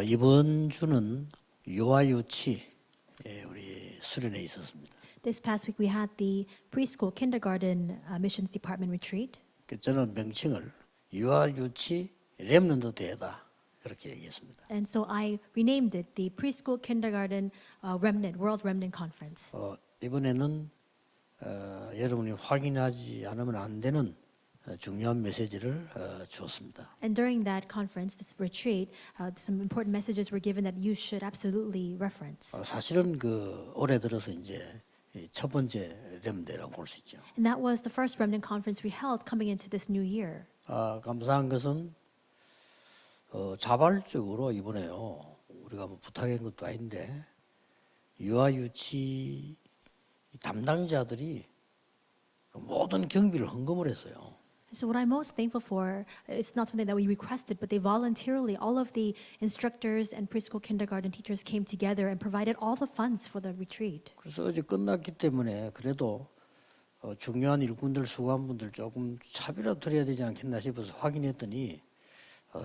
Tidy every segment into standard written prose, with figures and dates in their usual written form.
이번 주는 유아유치 우리 수련회 있었습니다. This past week we had the preschool kindergarten missions department retreat. 저는 명칭을 유아유치 렘넌트 대회다 그렇게 얘기했습니다. And so I renamed it the Preschool Kindergarten World Remnant Conference. 이번에는 여러분이 확인하지 않으면 안 되는 중요한 메시지를 주었습니다. And during that conference, this retreat, some important messages were given that you should absolutely reference. 사실은 올해 들어서 이제 첫 번째 렘대라고 볼 수 있죠. And that was the first remnant conference we held coming into this new year. 감사한 것은 자발적으로 이번에요. 우리가 뭐 부탁한 것도 아닌데 유아유치 담당자들이 모든 경비를 헌금을 했어요. So what I'm most thankful for, it's not something that we requested, but they voluntarily, all of the instructors and preschool kindergarten teachers came together and provided all the funds for the retreat. 그래서 어제 끝났기 때문에 그래도 중요한 일꾼들 수고한분들 조금 차비라도 드려야 되지 않겠나 싶어서 확인했더니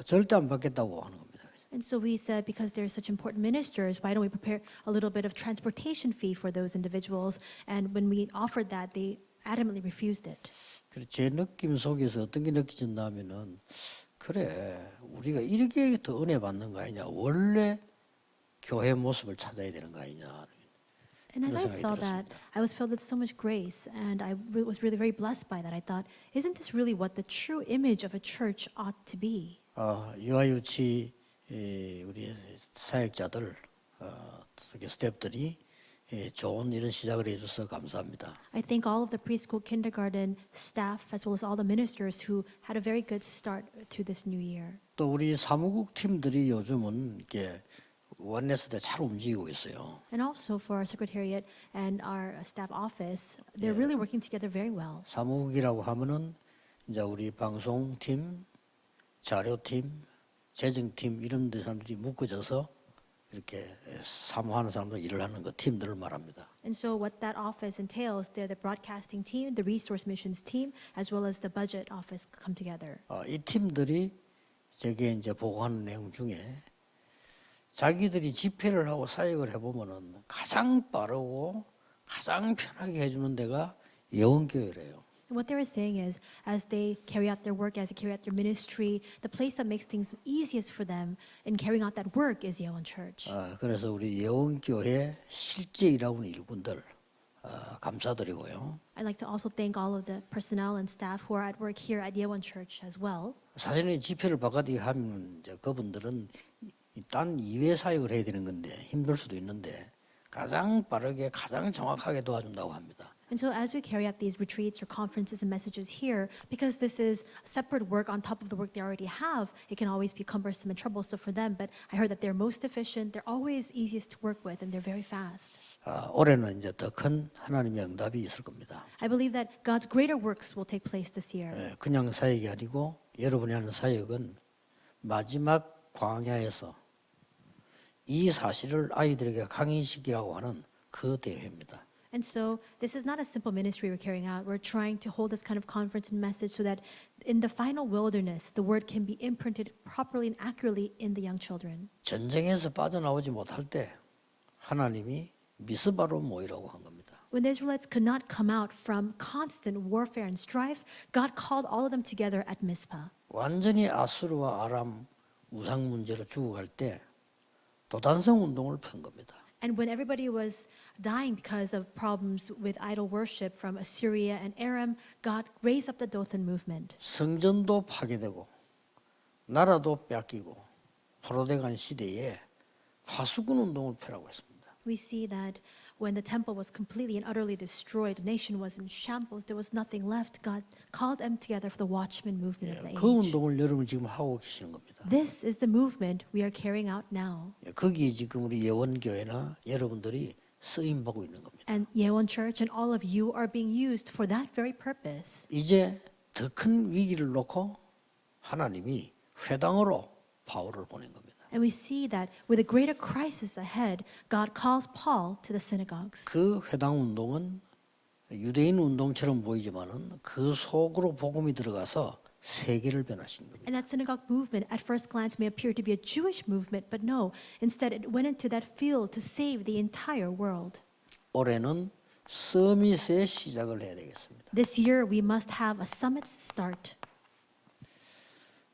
절대 안 받겠다고 하는 겁니다. And so we said, because they're such important ministers, why don't we prepare a little bit of transportation fee for those individuals? And when we offered that, they adamantly refused it. 그래서 제 느낌 속에서 어떤 게 느껴진다 하면은 그래 우리가 이렇게 더 은혜 받는 거 아니냐 원래 교회 모습을 찾아야 되는 거 아니냐. And as I saw that, I was filled with so much grace, and I was really very blessed by that. I thought, isn't this really what the true image of a church ought to be? 유아유치 우리 사역자들 특히 스태프들이 좋은 이런 시작을 해줘서 감사합니다. I thank all of the preschool kindergarten staff as well as all the ministers who had a very good start to this new year. 또 우리 사무국 팀들이 요즘은 이렇게 원내스 때 잘 움직이고 있어요. And also for our secretariat and our staff office, they're really working together very well. 사무국이라고 하면은 이제 우리 방송팀, 자료팀, 재정팀 이런 데 사람들이 묶어져서 이렇게 사무하는 사람들 일을 하는 그 팀들을 말합니다. And so what that office entails, they're the broadcasting team, the resource missions team, as well as the budget office come together. 이 팀들이 제게 이제 보고하는 내용 중에 자기들이 집회를 하고 사역을 해보면은 가장 빠르고 가장 편하게 해주는 데가 예원교회래요. And what they were saying is, as they carry out their work, as they carry out their ministry, the place that makes things easiest for them in carrying out that work is Yeowon Church. 그래서 우리 예원교회 실제 일하고 있는 일꾼들 감사드리고요. I'd like to also thank all of the personnel and staff who are at work here at Yeowon Church as well. 사실은 집회를 바깥에 하면 이제 그분들은 딴 이외 사역을 해야 되는 건데 힘들 수도 있는데 가장 빠르게 가장 정확하게 도와준다고 합니다. And so as we carry out these retreats or conferences and messages here, because this is separate work on top of the work they already have, it can always be cumbersome and troublesome for them. But I heard that they're most efficient, they're always easiest to work with, and they're very fast. 올해는 이제 더 큰 하나님의 응답이 있을 겁니다. I believe that God's greater works will take place this year. 그냥 사역이 아니고 여러분이 하는 사역은 마지막 광야에서 이 사실을 아이들에게 강의시키라고 하는 그 대회입니다. And so this is not a simple ministry we're carrying out. We're trying to hold this kind of conference and message so that in the final wilderness, the word can be imprinted properly and accurately in the young children. 전쟁에서 빠져나오지 못할 때 하나님이 미스바로 모이라고 한 겁니다. When the Israelites could not come out from constant warfare and strife, God called all of them together at Mizpah. 완전히 아수르와 아람 우상 문제로 죽어갈 때 도단성 운동을 편 겁니다. And when everybody was dying because of problems with idol worship from Assyria and Aram, God raised up the Dothan movement. 성전도 파괴되고 나라도 뺏기고 포로돼간 시대에 파수꾼 운동을 펴라고 했습니다. We see that when the temple was completely and utterly destroyed, the nation was in shambles, there was nothing left. God called them together for the Watchman movement of the 그 age. 운동을 여러분 지금 하고 계시는 겁니다. This is the movement we are carrying out now. 거기에 지금 우리 예원교회나 여러분들이 쓰임 받고 있는 겁니다. And Yeowon Church and all of you are being used for that very purpose. 이제 더 큰 위기를 놓고 하나님이 회당으로 바울을 보낸 겁니다. And we see that with a greater crisis ahead, God calls Paul to the synagogues. 그 회당 운동은 유대인 운동처럼 보이지만은 그 속으로 복음이 들어가서 세계를 변화신 겁니다. And that synagogue movement at first glance may appear to be a Jewish movement, but no, instead it went into that field to save the entire world. 올해는 서밋의 시작을 해야 되겠습니다. This year we must have a summit start.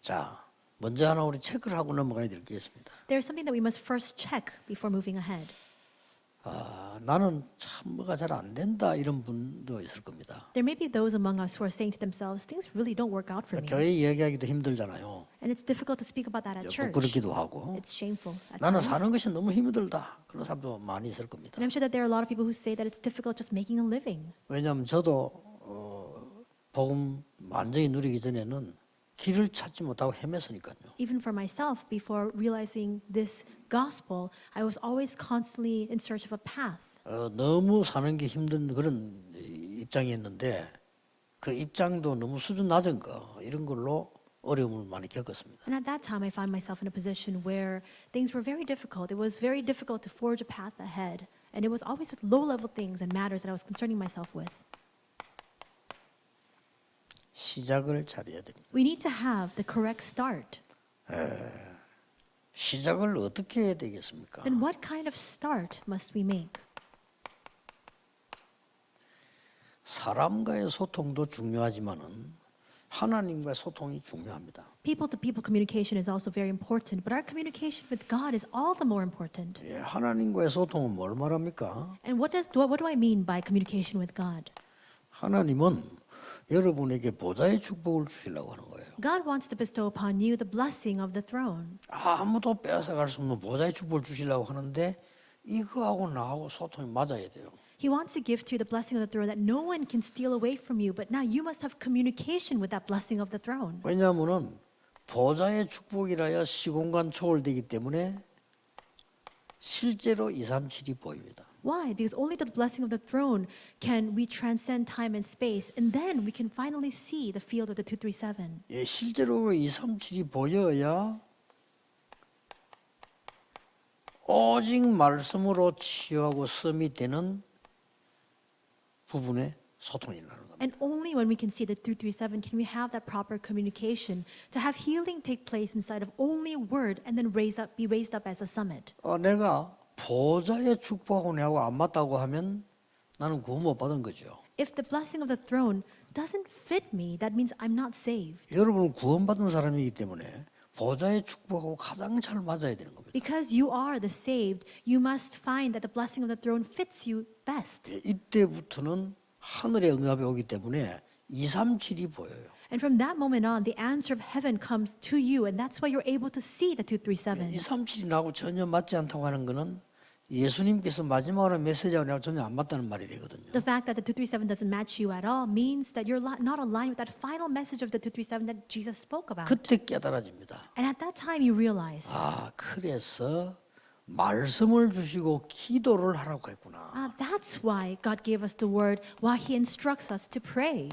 자, 먼저 하나 우리 체크를 하고 넘어가야 될 게 있습니다. There's something that we must first check before moving ahead. 나는 참 뭐가 잘 안 된다 이런 분도 있을 겁니다. There may be those among us who are saying to themselves, things really don't work out for me. 교회 이야기하기도 힘들잖아요. And it's difficult to speak about that at church. 부끄럽기도 하고. It's shameful at 나는 times. 사는 것이 너무 힘들다. 그런 사람도 많이 있을 겁니다. And I'm sure that there are a lot of people who say that it's difficult just making a living. 왜냐하면 저도 복음 완전히 누리기 전에는 길을 찾지 못하고 헤맸으니까요. Even for myself, before realizing this gospel, I was always constantly in search of a path. 너무 사는 게 힘든 그런 입장이었는데 그 입장도 너무 수준 낮은 거 이런 걸로 어려움을 많이 겪었습니다. And at that time, I found myself in a position where things were very difficult. It was very difficult to forge a path ahead. And it was always with low-level things and matters that I was concerning myself with. 시작을 잘해야 됩니다. We need to have the correct start. 시작을 어떻게 해야 되겠습니까? Then what kind of start must we make? 사람과의 소통도 중요하지만은 하나님과의 소통이 중요합니다. People-to-people communication is also very important, but our communication with God is all the more important. 예, 하나님과의 소통은 뭘 말합니까? And what do I mean by communication with God? 하나님은 여러분에게 보좌의 축복을 주시려고 하는 거예요. God wants to bestow upon you the blessing of the throne. 아무도 빼앗아갈 수 없는 보좌의 축복을 주시려고 하는데 이거하고 나하고 소통이 맞아야 돼요. He wants to give to you the blessing of the throne that no one can steal away from you, but now you must have communication with that blessing of the throne. 왜냐하면은 보좌의 축복이라야 시공간 초월되기 때문에 실제로 237이 보입니다. Why? Because only through the blessing of the throne can we transcend time and space, and then we can finally see the field of the 237. 예, 실제로 237이 보여야 오직 말씀으로 치유하고 섬이 되는 부분에 소통이 일어나는 겁니다. And only when we can see the 237 can we have that proper communication to have healing take place inside of only word and then be raised up as a summit. 내가 보좌의 축복하고 내하고 안 맞다고 하면 나는 구원 못 받은 거죠. If the blessing of the throne doesn't fit me, that means I'm not saved. 여러분은 구원받은 사람이기 때문에 보좌의 축복하고 가장 잘 맞아야 되는 겁니다. Because you are the saved, you must find that the blessing of the throne fits you best. 이때부터는 하늘의 응답이 오기 때문에 237이 보여요. And from that moment on, the answer of heaven comes to you, and that's why you're able to see the 237. 237이 나하고 전혀 맞지 않다고 하는 것은 예수님께서 마지막으로 메시지하고 나하고 전혀 안 맞다는 말이 되거든요. The fact that the 237 doesn't match you at all means that you're not aligned with that final message of the 237 that Jesus spoke about. 그때 깨달아집니다. And at that time, you realize, 그래서 말씀을 주시고 기도를 하라고 했구나. that's why God gave us the word, why He instructs us to pray.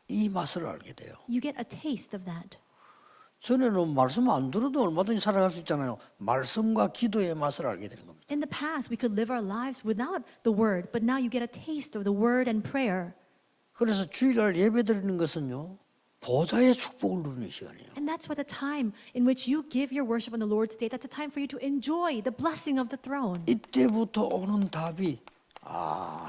이 맛을 알게 돼요. You get a taste of that. 전에는 말씀 안 들어도 얼마든지 살아갈 수 있잖아요. 말씀과 기도의 맛을 알게 되는 겁니다. In the past, we could live our lives without the word, but now you get a taste of the word and prayer. 그래서 주일날 예배드리는 것은요. 보좌의 축복을 누리는 시간이에요. And that's why the time in which you give your worship on the Lord's Day, that's the time for you to enjoy the blessing of the throne. 이때부터 오는 답이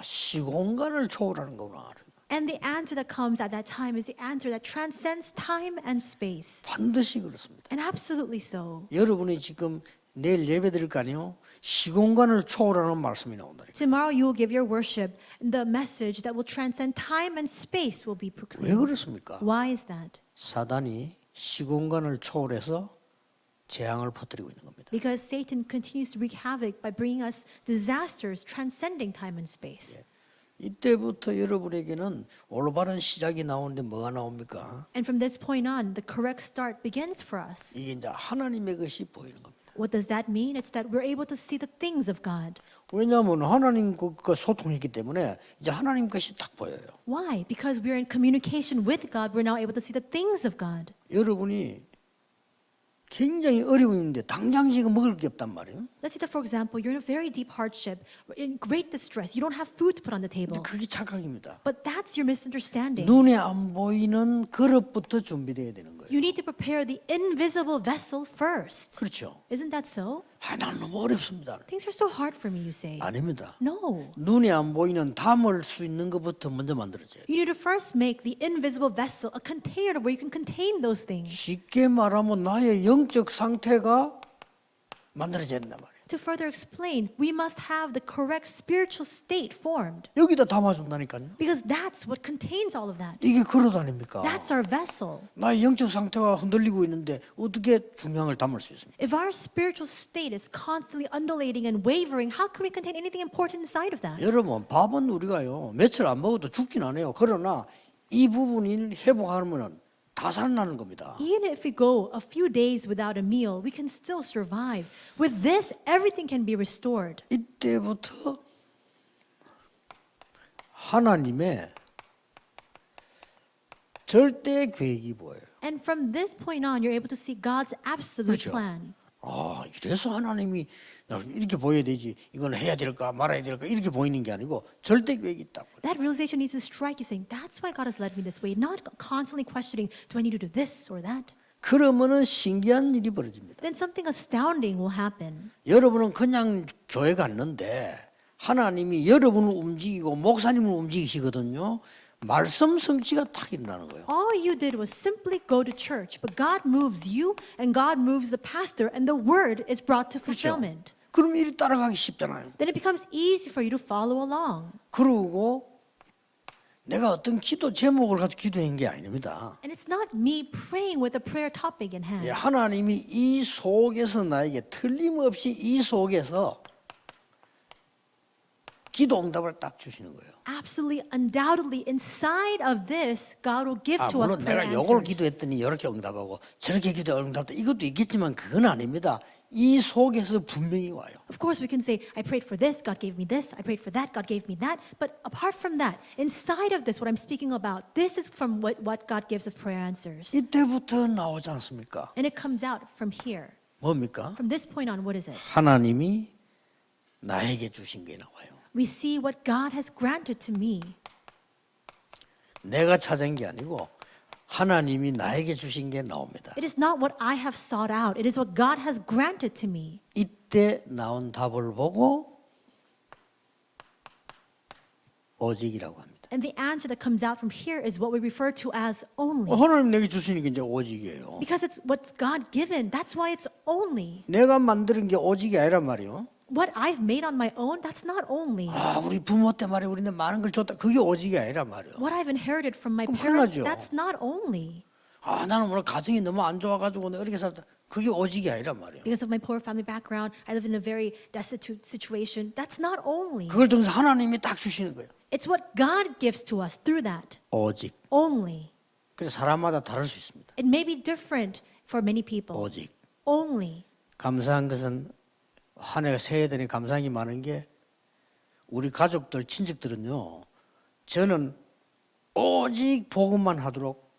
시공간을 초월하는 거구나. And the answer that comes at that time is the answer that transcends time and space. 반드시 그렇습니다. And absolutely so. 여러분이 지금 내일 예배드릴 거 아니에요? 시공간을 초월하는 말씀이 나온다. Tomorrow you will give your worship, and the message that will transcend time and space will be 왜 proclaimed. 그렇습니까? Why is that? 사단이 시공간을 초월해서 재앙을 퍼뜨리고 있는 겁니다. Because Satan continues to wreak havoc by bringing us disasters transcending time and space. 이때부터 여러분에게는 올바른 시작이 나오는데 뭐가 나옵니까? And from this point on, the correct start begins for us. 이게 이제 하나님의 것이 보이는 겁니다. What does that mean? It's that we're able to see the things of God. 왜냐하면 하나님과 소통이기 때문에 이제 하나님 것이 딱 보여요. Why? Because we're in communication with God, we're now able to see the things of God. 여러분이 굉장히 어려움인데 당장 지금 먹을 게 없단 말이에요. Let's say that, for example, you're in a very deep hardship, in great distress. You don't have food to put on the table. 그게 착각입니다. But that's your misunderstanding. 눈에 안 보이는 그릇부터 준비돼야 되는 거예요. You need to prepare the invisible vessel first. 그렇죠. Isn't that so? 난 너무 어렵습니다. Things are so hard for me, you say. 아닙니다. No. 눈에 안 보이는 담을 수 있는 것부터 먼저 만들어져요. You need to first make the invisible vessel a container where you can contain those things. 쉽게 말하면 나의 영적 상태가 만들어져야 된단 말이에요. To further explain, we must have the correct spiritual state formed. 여기다 담아준다니까요. Because that's what contains all of that. 이게 그릇 아닙니까? That's our vessel. 나의 영적 상태가 흔들리고 있는데 어떻게 중량을 담을 수 있습니까? If our spiritual state is constantly undulating and wavering, how can we contain anything important inside of that? 여러분 밥은 우리가요 며칠 안 먹어도 죽진 않아요. 그러나 이 부분을 회복하면은 다 살아나는 겁니다. Even if we go a few days without a meal, we can still survive. With this, everything can be restored. 이때부터 하나님의 절대 계획이 보여요. And from this point on, you're able to see God's absolute 그렇죠. plan. 이래서 하나님이 나 이렇게 보여야 되지. 이건 해야 될까 말아야 될까 이렇게 보이는 게 아니고 절대 계획이 있다고. That realization needs to strike you, saying, that's why God has led me this way. Not constantly questioning, do I need to do this or that? 그러면은 신기한 일이 벌어집니다. Then something astounding will happen. 여러분은 그냥 교회 갔는데 하나님이 여러분을 움직이고 목사님을 움직이시거든요. 말씀 성취가 딱 일어나는 거예요. All you did was simply go to church, but God moves you and God moves the pastor and the word is brought to 그렇죠? fulfillment. 그럼 일이 따라가기 쉽잖아요. Then it becomes easy for you to follow along. 그러고 내가 어떤 기도 제목을 가지고 기도한 게 아닙니다. And it's not me praying with a prayer topic in hand. 하나님이 이 속에서 나에게 틀림없이 이 속에서 기도 응답을 딱 주시는 거예요. Absolutely, undoubtedly, inside of this, God will give to us 물론 prayer 내가 요걸 answers. 기도했더니 이렇게 응답하고 저렇게 기도했더니 이것도 있겠지만 그건 아닙니다. 이 속에서 분명히 와요. Of course, we can say, I prayed for this, God gave me this. I prayed for that, God gave me that. But apart from that, inside of this, what I'm speaking about, this is from what God gives us prayer answers. 이때부터 나오지 않습니까? And it comes out from here. 뭡니까? From this point on, what is it? 하나님이 나에게 주신 게 나와요. We see what God has granted to me. 내가 찾은 게 아니고 하나님이 나에게 주신 게 나옵니다. It is not what I have sought out. It is what God has granted to me. 이때 나온 답을 보고 오직이라고 합니다. And the answer that comes out from here is what we refer to as only. 하나님 내게 주시니까 이제 오직이에요. Because it's what's God given. That's why it's only. 내가 만드는 게 오직이 아니란 말이에요. What I've made on my own, that's not only. 우리 부모 때 말이야 우리는 많은 걸 줬다. 그게 오직이 아니란 말이에요. What I've inherited from my 그럼 parents, 큰일 나죠. that's not only. 나는 오늘 가정이 너무 안 좋아가지고 내가 이렇게 살다. 그게 오직이 아니란 말이에요. Because of my poor family background, I live in a very destitute situation. That's not only. 그걸 통해서 하나님이 딱 주시는 거예요. It's what God gives to us through that. 오직. Only. 그래서 사람마다 다를 수 있습니다. It may be different for many people. 오직. Only. 감사한 것은 한 해가 새해 되니 감사한 게 많은 게 우리 가족들 친척들은요. 저는 오직 복음만 하도록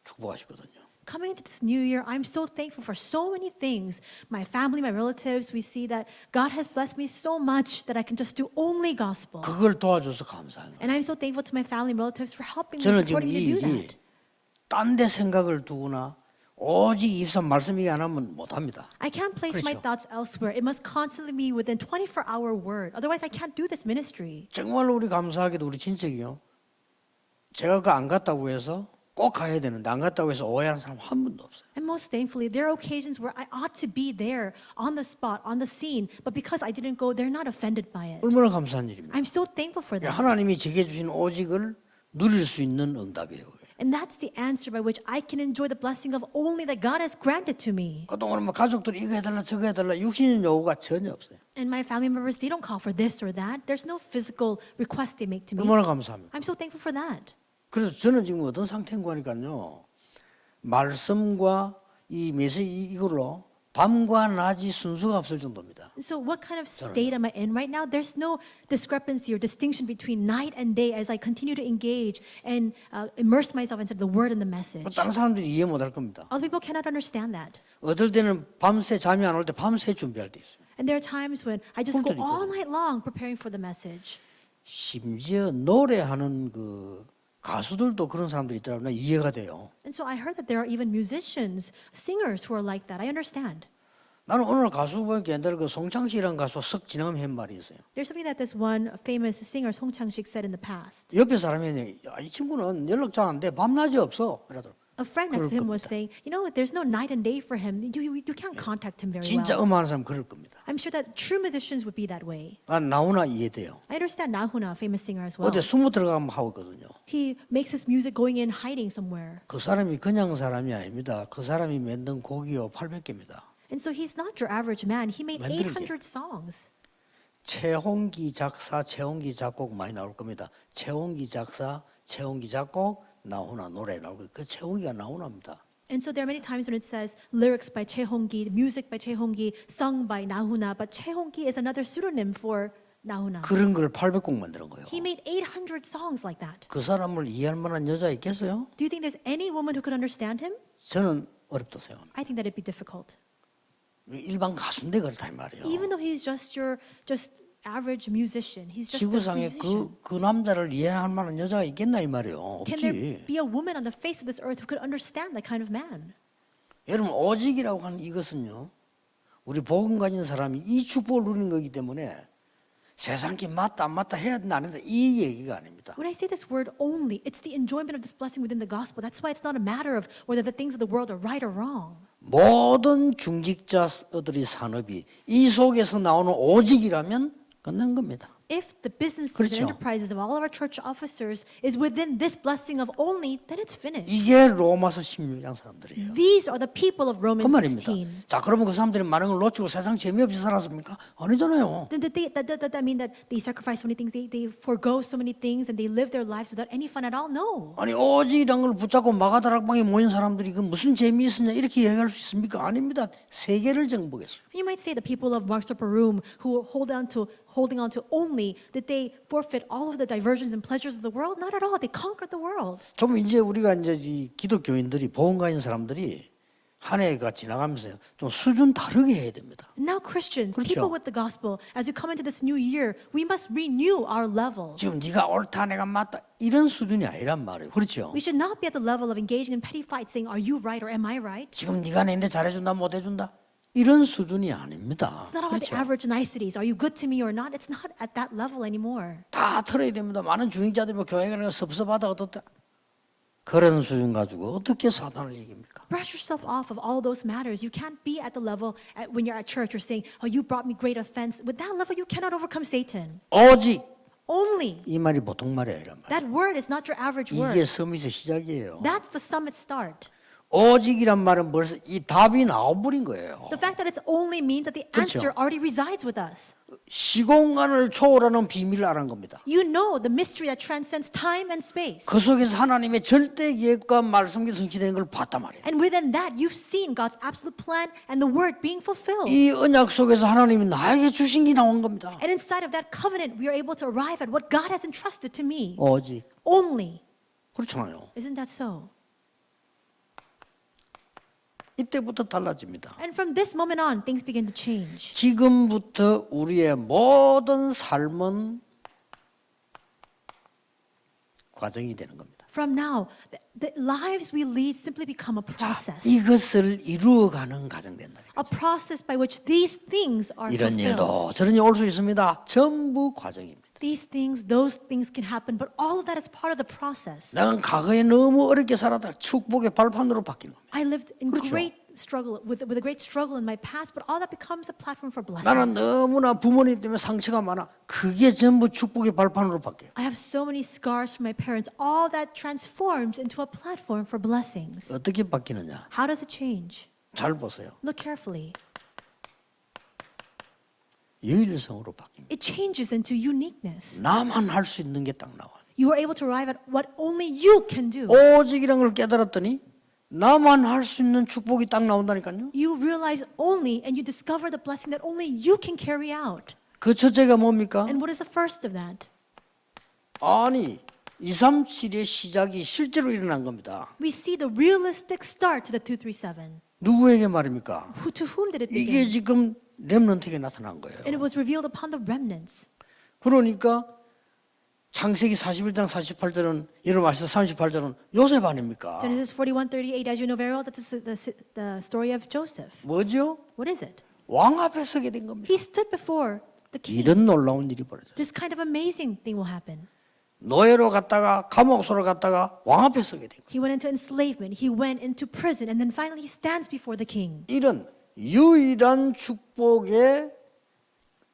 축복하시거든요. Coming into this new year, I'm so thankful for so many things. My family, my relatives, we see that God has blessed me so much that I can just do only gospel. 그걸 도와줘서 감사한 거예요. And I'm so thankful to my family and relatives for helping me, 저는 지금 supporting me 이 to do 일이 that. 딴 데 생각을 두거나 오직 입사 말씀이 안 하면 못합니다. I can't place my 그렇죠. thoughts elsewhere. It must constantly be within 24-hour word. Otherwise, I can't do this ministry. 정말로 우리 감사하게도 우리 친척이요. 제가 그 안 갔다고 해서 꼭 가야 되는데 안 갔다고 해서 오해하는 사람 한 분도 없어요. And most thankfully, there are occasions where I ought to be there on the spot, on the scene, but because I didn't go, they're not offended by it. 얼마나 감사한 일입니까? I'm so thankful for that. 하나님이 제게 주신 오직을 누릴 수 있는 응답이에요. 그게. And that's the answer by which I can enjoy the blessing of only that God has granted to me. 그동안 뭐 가족들이 이거 해달라 저거 해달라 육신의 요구가 전혀 없어요. And my family members, they don't call for this or that. There's no physical request they make to me. 얼마나 감사합니까? I'm so thankful for that. 그래서 저는 지금 어떤 상태인가 하니까요. 말씀과 이 메시지 이걸로 밤과 낮이 순서가 없을 정도입니다. So what kind of state am I in right now? There's no discrepancy or distinction between night and day as I continue to engage and immerse myself into the word and the message. 다른 사람들이 이해 못할 겁니다. Other people cannot understand that. 어떨 때는 밤새 잠이 안 올 때 밤새 준비할 때 있어요. And there are times when I just go 홀들이 all 있거든요. night long preparing for the message. 심지어 노래하는 그 가수들도 그런 사람들이 있더라고요. 나 이해가 돼요. And so I heard that there are even musicians, singers who are like that. I understand. 나는 오늘 가수 보니까 옛날에 그 송창식이라는 가수가 석 지나가면 한 말이 있어요. There's something that this one famous singer, Song Chang-sik, said in the past. 옆에 사람이 야, 이 친구는 연락 잘 안 돼. 밤낮이 없어. 그러더라고. A friend next to him was saying, you know, there's no night and day for him. You can't contact him very 진짜 well. 음악하는 사람 그럴 겁니다. I'm sure that true musicians would be that way. 난 나오나 이해돼요. I understand Na Huna, a famous singer as well. 어디 숨어 들어가면 하고 있거든요. He makes his music going in hiding somewhere. 그 사람이 그냥 사람이 아닙니다. 그 사람이 만든 곡이요 800개입니다. And so he's not your average man. He made 만들게. 800 songs. 최홍기 작사, 최홍기 작곡 많이 나올 겁니다. 최홍기 작사, 최홍기 작곡, 나오나 노래 나오고 그 최홍기가 나오나입니다. And so there are many times when it says lyrics by Chae Hong-gi, music by Chae Hong-gi, sung by Na Huna, but Chae Hong-gi is another pseudonym for Na Huna. 그런 걸 800곡 만드는 거예요. He made 800 songs like that. 그 사람을 이해할 만한 여자 있겠어요? Do you think there's any woman who could understand him? 저는 어렵다고 생각합니다. I think that it'd be difficult. 일반 가수인데 그렇다 이 말이에요. Even though he's just your average musician, he's just a 지구상에 musician. 그 남자를 이해할 만한 여자가 있겠나 이 말이에요. Can there 없지. be a woman on the face of this earth who could understand that kind of man? 여러분 오직이라고 하는 이것은요. 우리 복음 가진 사람이 이 축복을 누리는 거기 때문에 세상에 맞다 안 맞다 해야 된다 안 된다 이 얘기가 아닙니다. When I say this word only, it's the enjoyment of this blessing within the gospel. That's why it's not a matter of whether the things of the world are right or wrong. 모든 중직자들의 산업이 이 속에서 나오는 오직이라면 끝난 겁니다. If the businesses 그렇죠. and enterprises of all of our church officers is within this blessing of only, then it's finished. 이게 로마서 16장 사람들이에요. These are the people of 그 Romans 말입니다. 16. 자, 그러면 그 사람들이 많은 걸 놓치고 세상 재미없이 살았습니까? 아니잖아요. Then that mean that they sacrifice so many things, they forego so many things, and they live their lives without any fun at all? No. 아니 오직이란 걸 붙잡고 마가다락방에 모인 사람들이 그 무슨 재미있으냐 이렇게 얘기할 수 있습니까? 아닙니다. 세계를 정복했어요. You might say the people of Mark's Upper Room who holding on to only, did they forfeit all of the diversions and pleasures of the world? Not at all. They conquered the world. 좀 이제 우리가 이제 이 기독교인들이 보험가인 사람들이 한 해가 지나가면서 좀 수준 다르게 해야 됩니다. Now Christians, 그렇죠. people with the gospel, as we come into this new year, we must renew our level. 지금 네가 옳다 내가 맞다 이런 수준이 아니란 말이에요. 그렇죠? We should not be at the level of engaging in petty fights saying, are you right or am I right? 지금 네가 내한테 잘해준다 못해준다 이런 수준이 아닙니다. It's not about the 그렇죠? average niceties. Are you good to me or not? It's not at that level anymore. 다 틀어야 됩니다. 많은 주인자들이 뭐 교회 가는 거 섭섭하다 어떻다 그런 수준 가지고 어떻게 사단을 이깁니까? Brush yourself off of all those matters. You can't be at the level when you're at church. You're saying, oh, you brought me great offense. With that level, you cannot overcome Satan. 오직 Only. 이 말이 보통 말이 아니란 말이에요. That word is not your average 이게 word. 서밋의 시작이에요. That's the summit start. 오직이란 말은 벌써 이 답이 나와버린 거예요. The fact that it's only means that the 그렇죠. answer already resides with us. 시공간을 초월하는 비밀을 알은 겁니다. You know the mystery that transcends time and space. 그 속에서 하나님의 절대 계획과 말씀이 성취되는 걸 봤단 말이에요. And within that, you've seen God's absolute plan and the word being fulfilled. 이 언약 속에서 하나님이 나에게 주신 게 나온 겁니다. And inside of that covenant, we are able to arrive at what God has entrusted to me. 오직 Only. 그렇잖아요. Isn't that so? 이때부터 달라집니다. And from this moment on, things begin to change. 지금부터 우리의 모든 삶은 과정이 되는 겁니다. From now, the lives we lead simply become a process. 이것을 이루어가는 과정 된다. A process by which these things are 이런 fulfilled. 일도 저런 일 올 수 있습니다. 전부 과정입니다. These things, those things can happen, but all of that is part of the process. 나는 과거에 너무 어렵게 살았다. 축복의 발판으로 바뀌는 겁니다. I lived in 그렇죠. great struggle with a great struggle in my past, but all that becomes a platform for 나는 blessings. 너무나 부모님 때문에 상처가 많아. 그게 전부 축복의 발판으로 바뀌어요. I have so many scars from my parents. All that transforms into a platform for blessings. 어떻게 바뀌느냐? How does it change? 잘 보세요. Look carefully. 유일성으로 바뀝니다. It changes into uniqueness. 나만 할 수 있는 게 딱 나와요. You are able to arrive at what only you can do. 오직이라는 걸 깨달았더니 나만 할 수 있는 축복이 딱 나온다니까요. You realize only and you discover the blessing that only you can carry out. 그 첫째가 뭡니까? And what is the first of that? 아니 237의 시작이 실제로 일어난 겁니다. We see the realistic start to the 237. 누구에게 말입니까? To whom did it 이게 begin? 지금 렘넌트에게 나타난 거예요. And it was revealed upon the remnants. 그러니까 창세기 41장 48절은 여러분 아시죠? 38절은 요셉 아닙니까? Genesis 41:38, as you know very well, that is the story of Joseph. 뭐죠? What is it? 왕 앞에 서게 된 겁니다. He stood before the king. 이런 놀라운 일이 벌어져요. This kind of amazing thing will happen. 노예로 갔다가 감옥소로 갔다가 왕 앞에 서게 된 거예요. He went into enslavement, he went into prison, and then finally he stands before the king. 이런 유일한 축복의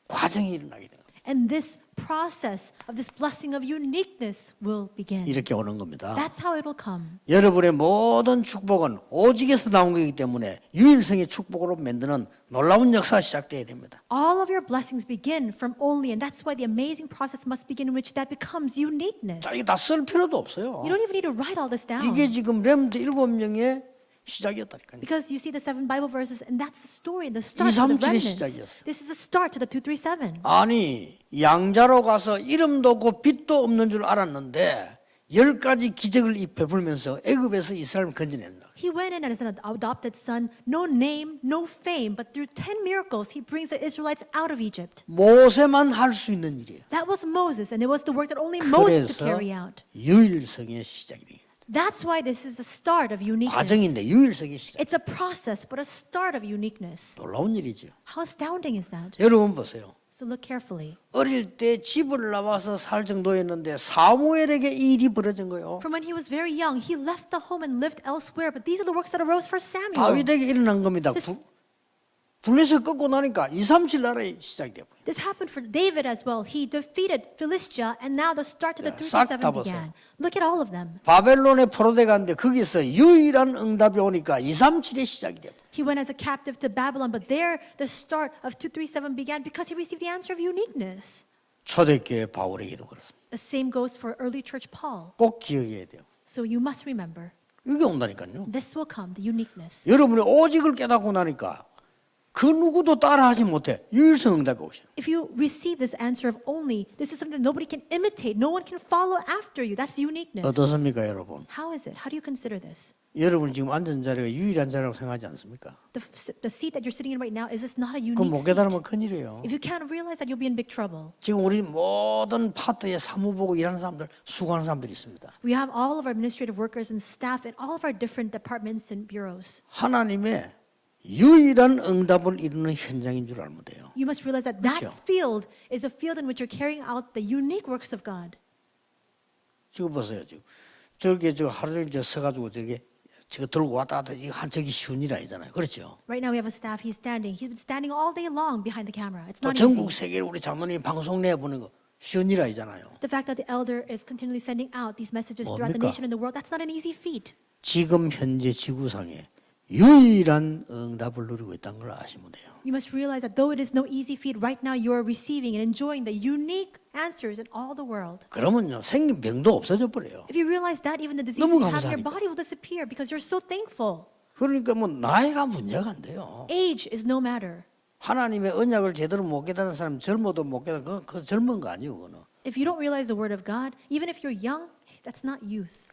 과정이 일어나게 됩니다. And this process of this blessing of uniqueness will begin. 이렇게 오는 겁니다. That's how it will come. 여러분의 모든 축복은 오직에서 나온 거기 때문에 유일성의 축복으로 만드는 놀라운 역사가 시작돼야 됩니다. All of your blessings begin from only, and that's why the amazing process must begin in which that becomes uniqueness. 자, 이게 다 쓸 필요도 없어요. You don't even need to write all this down. 이게 지금 렘드 7명의 시작이었다니까요. Because you see the 7 Bible verses, and that's the story, the start 237의 to the remnants. 시작이었어요. This is the start to the 237. 아니 양자로 가서 이름도 없고 빛도 없는 줄 알았는데 10가지 기적을 베풀면서 애굽에서 이스라엘을 건져낸다. He went in as an adopted son, no name, no fame, but through 10 miracles, he brings the Israelites out of Egypt. 모세만 할 수 있는 일이에요. That was Moses, and it was the work that only Moses could 그래서 carry out. 유일성의 시작이에요. That's why this is the start of uniqueness. 과정인데 유일성의 시작. It's a process, but a start of uniqueness. 놀라운 일이죠. How astounding is that? 여러분 보세요. So look carefully. 어릴 때 집을 나와서 살 정도였는데 사무엘에게 이 일이 벌어진 거예요. From when he was very young, he left the home and lived elsewhere, but these are the works that arose for Samuel. 다윗에게 일어난 겁니다. This- 블레셋 꺾고 나니까 237 나라의 시작이 되고. This happened for David as well. He defeated Philistia, and now the start to the 싹 237 다 보세요. began. Look at all of them. 바벨론에 포로돼 갔는데 거기서 유일한 응답이 오니까 237의 시작이 되고. He went as a captive to Babylon, but there the start of 237 began because he received the answer of uniqueness. 초대교회 바울에게도 그렇습니다. The same goes for early church Paul. 꼭 기억해야 돼요. So you must remember, 이게 온다니까요. this will come, the uniqueness. 여러분이 오직을 깨닫고 나니까 그 누구도 따라하지 못해. 유일성 응답이 오셔요. If you receive this answer of only, this is something that nobody can imitate. No one can follow after you. That's uniqueness. 어떻습니까, 여러분? How is it? How do you consider this? 여러분 지금 앉은 자리가 유일한 자리라고 생각하지 않습니까? The seat that you're sitting in right now, is this not a 그럼 unique 못 seat? 깨달으면 큰일이에요. If you can't realize that, you'll be in big trouble. 지금 우리 모든 파트에 사무보고 일하는 사람들, 수고하는 사람들이 있습니다. We have all of our administrative workers and staff in all of our different departments and bureaus. 하나님의 유일한 응답을 이루는 현장인 줄 알면 돼요. You must realize that that 그렇죠. field is a field in which you're carrying out the unique works of God. 지금 보세요. 지금 저렇게 저 하루 종일 저 서가지고 저렇게 저거 들고 왔다 갔다 이거 한 저기 쉬운 일 아니잖아요. 그렇죠? Right now we have a staff, he's standing. He's been standing all day long behind the camera. It's 또 not 전국 easy. 세계로 우리 장로님 방송 내보는 거 쉬운 일 아니잖아요. The fact that the elder is continually sending out these messages throughout the 뭡니까? nation and the world, that's not an easy feat. 지금 현재 지구상에 유일한 응답을 누리고 있다는 걸 아시면 돼요. You must realize that though it is no easy feat, right now you are receiving and enjoying the unique answers in all the world. 그러면요 생긴 병도 없어져 버려요. If you realize that, even the diseases 너무 you have in your 감사하니까. body will disappear because you're so thankful. 그러니까 뭐 나이가 문제가 안 돼요. Age is no matter. 하나님의 언약을 제대로 못 깨닫는 사람 젊어도 못 깨닫는 그 젊은 거 아니에요. 그거는. If you don't realize the word of God, even if you're young, that's not youth.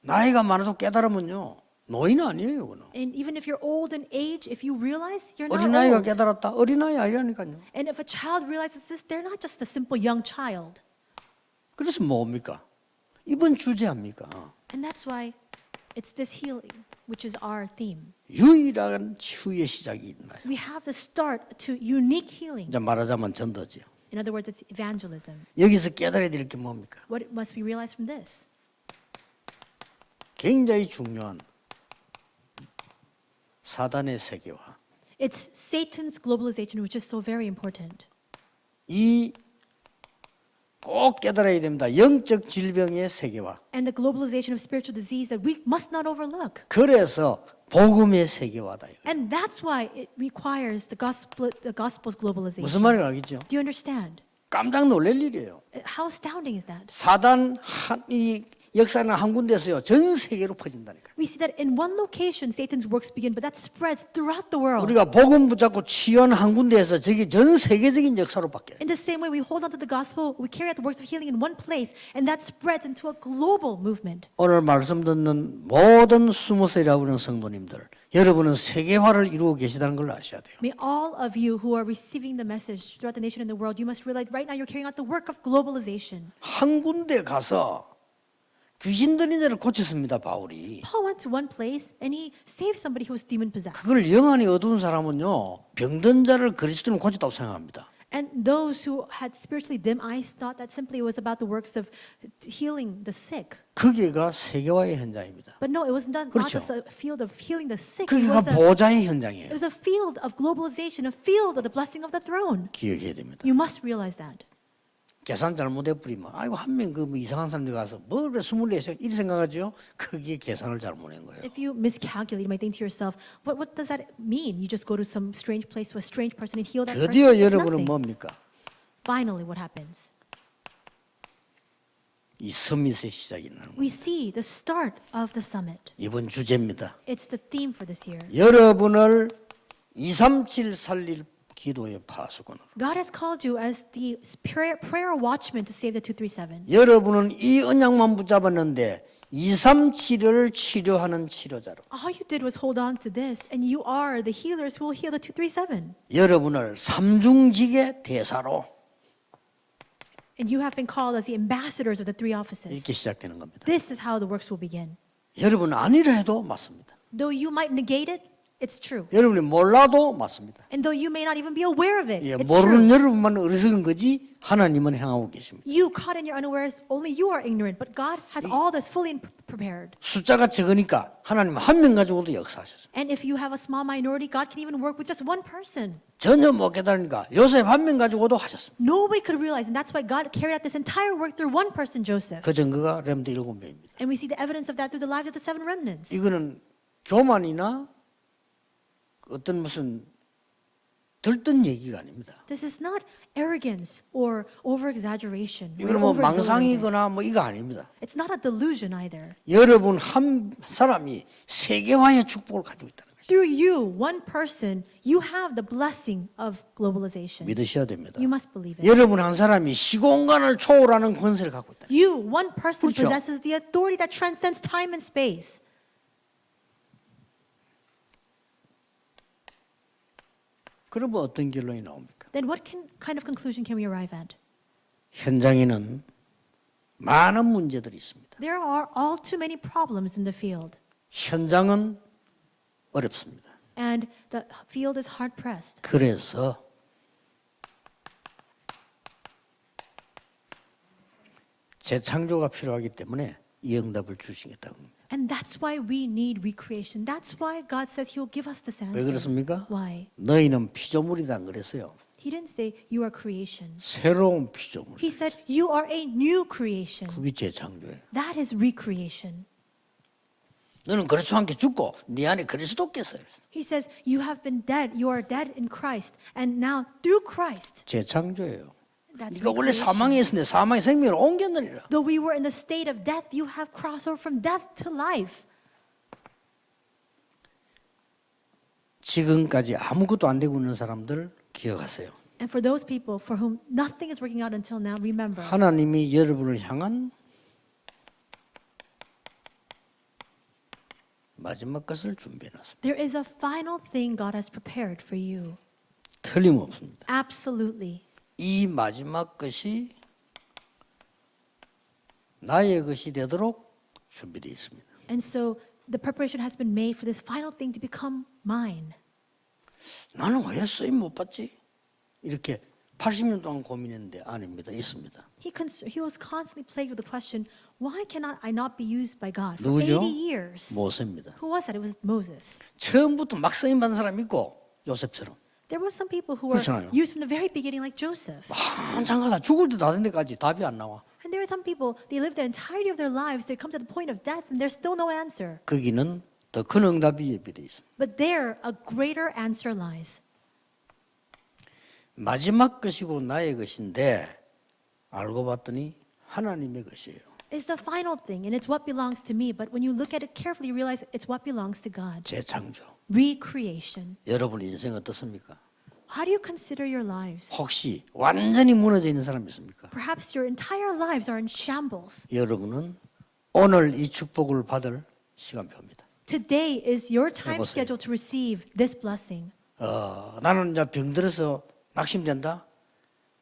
나이가 많아도 깨달으면요 노인 아니에요. 그거는. And even if you're old in age, if you realize you're not 어린아이가 old. 깨달았다. 어린아이 아니라니까요. And if a child realizes this, they're not just a simple young child. 그래서 뭡니까? 이번 주제합니까? And that's why it's this healing, which is our theme. 유일한 치유의 시작이 있나요? We have the start to unique healing. 이제 말하자면 전도죠. In other words, it's evangelism. 여기서 깨달아야 될 게 뭡니까? What must we realize from this? 굉장히 중요한 사단의 세계화. It's Satan's globalization, which is so very important. 이 꼭 깨달아야 됩니다. 영적 질병의 세계화. And the globalization of spiritual disease that we must not overlook. 그래서 복음의 세계화다. And that's why it requires the gospel's globalization. 무슨 말인지 알겠죠? Do you understand? 깜짝 놀랄 일이에요. How astounding is that? 사단 역사는 한 군데서요 전 세계로 퍼진다니까요. We see that in one location Satan's works begin, but that spreads throughout the world. 우리가 복음 붙잡고 치유하는 한 군데에서 저게 전 세계적인 역사로 바뀌어요. In the same way, we hold on to the gospel, we carry out the works of healing in one place, and that spreads into a global movement. 오늘 말씀 듣는 모든 스무살이라고 하는 성도님들, 여러분은 세계화를 이루고 계시다는 걸 아셔야 돼요. May all of you who are receiving the message throughout the nation and the world, you must realize right now you're carrying out the work of globalization. 한 군데 가서 귀신 들린 자를 고쳤습니다, 바울이. Paul went to one place and he saved somebody who was demon possessed. 그걸 영안이 어두운 사람은요, 병든 자를 그리스도는 고쳤다고 생각합니다. And those who had spiritually dim eyes thought that simply it was about the works of healing the sick. 그게가 세계화의 현장입니다. But no, it was not 그렇죠. just a field of healing the sick. It 그게가 was a, 보좌의 it 현장이에요. was a field of globalization, a field of the blessing of the throne. 기억해야 됩니다. You must realize that. 계산 잘못해 버리면 아이고 한 명 그 이상한 사람들 가서 뭐 그래 24세 이렇게 생각하죠. 그게 계산을 잘못한 거예요. If you miscalculate, you might think to yourself, what does that mean? You just go to some strange place to a strange person and heal that person? 드디어 It's 여러분은 nothing. 뭡니까? Finally, what happens? 이 서밋의 시작이 나는 거예요. We see the start of the summit. 이번 주제입니다. It's the theme for this year. 여러분을 237 살릴 기도의 파수꾼으로. God has called you as the prayer watchman to save the 237. 여러분은 이 언약만 붙잡았는데 237을 치료하는 치료자로. All you did was hold on to this, and you are the healers who will heal the 237. 여러분을 삼중직의 대사로 And you have been called as the ambassadors of the three offices. 이렇게 시작되는 겁니다. This is how the works will begin. 여러분 아니라 해도 맞습니다. Though you might negate it, it's true. 여러분이 몰라도 맞습니다. And though you may not even be aware of it, 예, it's 모르는 true. 여러분만 어리석은 거지 하나님은 행하고 계십니다. You caught in your unawares, only you are ignorant, but God has all this fully prepared. 숫자가 적으니까 하나님은 한 명 가지고도 역사하셨습니다. And if you have a small minority, God can even work with just one person. 전혀 못 깨달으니까 요셉 한 명 가지고도 하셨습니다. Nobody could realize, and that's why God carried out this entire work through one person, Joseph. 그 증거가 렘드 7명입니다. And we see the evidence of that through the lives of the seven remnants. 이거는 교만이나 어떤 무슨 들뜬 얘기가 아닙니다. This is not arrogance or over-exaggeration. or 이거는 뭐 over-exaggerating. 망상이거나 뭐 이거 아닙니다. It's not a delusion either. 여러분 한 사람이 세계화의 축복을 가지고 있다는 것입니다. Through you, one person, you have the blessing of globalization. 믿으셔야 됩니다. You must believe it. 여러분 한 사람이 시공간을 초월하는 권세를 갖고 있다. You, one person, 그렇죠. possesses the authority that transcends time and space. 그러면 어떤 결론이 나옵니까? Then what kind of conclusion can we arrive at? 현장에는 많은 문제들이 있습니다. There are all too many problems in the field. 현장은 어렵습니다. And the field is hard pressed. 그래서 재창조가 필요하기 때문에 이 응답을 주시겠다고 합니다. And that's why we need recreation. That's why God says He will give us this 왜 answer. 그렇습니까? Why? 너희는 피조물이다 안 그랬어요. He didn't say you are creation. 새로운 피조물. He said you are a new creation. 그게 재창조예요. That is recreation. 너는 그리스도와 함께 죽고 네 안에 그리스도께서 He says you have been dead. You are dead in Christ. And now through Christ. 재창조예요. That's 네가 원래 recreation. 사망에 있었는데 사망의 생명을 옮겼느니라. Though we were in the state of death, you have crossed over from death to life. 지금까지 아무것도 안 되고 있는 사람들 기억하세요. And for those people for whom nothing is working out until now, remember, 하나님이 여러분을 향한 마지막 것을 준비해놨습니다. there is a final thing God has prepared for you. 틀림없습니다. Absolutely. 이 마지막 것이 나의 것이 되도록 준비되어 있습니다. And so the preparation has been made for this final thing to become mine. 나는 왜 쓰임 못 받지? 이렇게 80년 동안 고민했는데 아닙니다. 있습니다. He was constantly plagued with the question, why cannot I not be used by God for 누구죠? 80 years? 모세입니다. Who was that? It was Moses. 처음부터 막 쓰임 받은 사람이 있고 요셉처럼 There were some people who were 그렇잖아요. used from the very beginning like Joseph. 한참 가다 죽을 때 다 된 데까지 답이 안 나와. And there are some people, they live the entirety of their lives, they come to the point of death and there's still no answer. 거기는 더 큰 응답이 예비되어 있습니다. But there, a greater answer lies. 마지막 것이고 나의 것인데 알고 봤더니 하나님의 것이에요. is the final thing, and it's what belongs to me. But when you look at it carefully, you realize it's what belongs to God. 재창조. Recreation. 여러분 인생 어떻습니까? How do you consider your lives? 혹시 완전히 무너져 있는 사람 있습니까? Perhaps your entire lives are in shambles. 여러분은 오늘 이 축복을 받을 시간표입니다. Today is your time 해보세요. schedule to receive this blessing. 나는 이제 병들어서 낙심된다?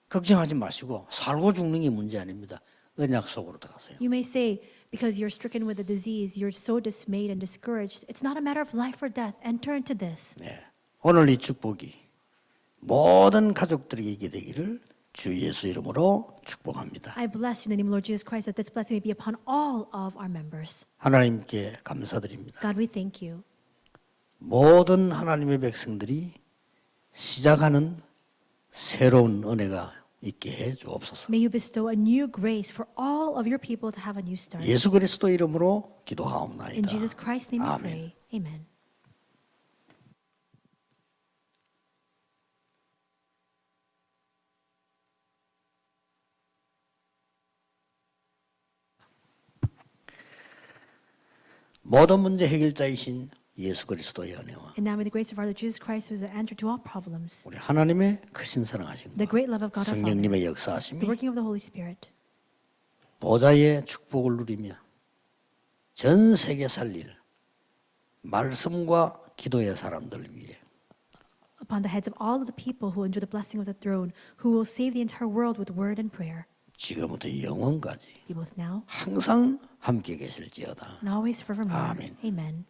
걱정하지 마시고 살고 죽는 게 문제 아닙니다. 언약 속으로 들어가세요. You may say, because you're stricken with a disease, you're so dismayed and discouraged. It's not a matter of life or death. Enter into this. 네. 오늘 이 축복이 모든 가족들에게 있게 되기를 주 예수 이름으로 축복합니다. I bless you in the name of Lord Jesus Christ that this blessing may be upon all of our members. 하나님께 감사드립니다. God, we thank you. 모든 하나님의 백성들이 시작하는 새로운 은혜가 있게 해 주옵소서. May you bestow a new grace for all of your people to have a new start. 예수 그리스도 이름으로 In 기도하옵나이다. Jesus Christ's name we 아멘. pray. Amen. 모든 문제 해결자이신 예수 그리스도의 은혜와 And now may the grace of our Lord Jesus Christ, who is the answer to all problems, 우리 하나님의 크신 사랑하심과 the great love of God our Father, 성령님의 the 역사하심이 working of the Holy Spirit, 보좌의 축복을 누리며 전 세계 살릴 말씀과 기도의 사람들 위해 upon the heads of all of the people who enjoy the blessing of the throne, who will save the entire world with word and prayer, 지금부터 영원까지 be both now 항상 함께 계실지어다. and always forevermore. 아멘. Amen.